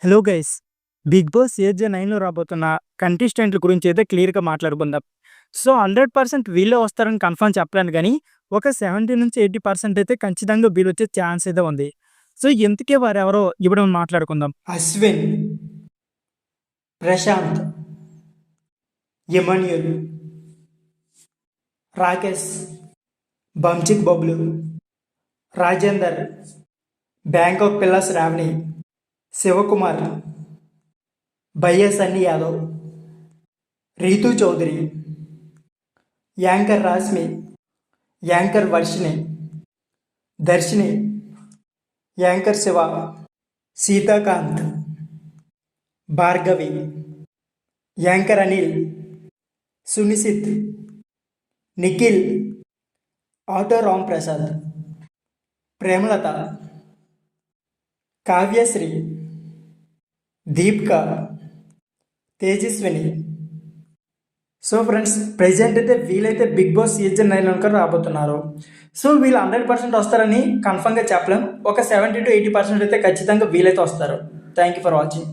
Hello guys! 'Bigg Boss' season 9లో రాబోతున్న కంటెస్టెంట్ల గురించి అయితే క్లియర్‌గా మాట్లాడుకుందాం. సో, 100% వీళ్ళే వస్తారని కన్ఫర్మ్ చెప్పలేను గానీ, ఒక 70-80% అయితే ఖచ్చితంగా వీళ్ళొచ్చే ఛాన్స్ అయితే ఉంది. సో, ఇంతకీ వారెవరో ఇప్పుడు మనం మాట్లాడుకుందాం. Ashwin, Prashanth, Emmanuel, Rakesh, Bunchik Bablu, Rajender, Bangkok pillars Ravani, Shivakumar, Bhayya Sunny Yadav, Rithu Chowdary, anchor Rashmi, anchor Varshini, Darshini, anchor Shiva, Seethakanth, Bhargavi, anchor Anil, Sunishith, Nikhil, auto Ram Prasad, Premalatha, Kavyasri, Deepika, Tejaswini. So friends, present అయితే వీళ్ళైతే బిగ్ బాస్ సీజన్ 9 రాబోతున్నారు. సో వీళ్ళు 100% వస్తారని కన్ఫర్మ్గా చెప్పలేం. ఒక 70-80% అయితే ఖచ్చితంగా వీలైతే వస్తారు. Thank you for watching.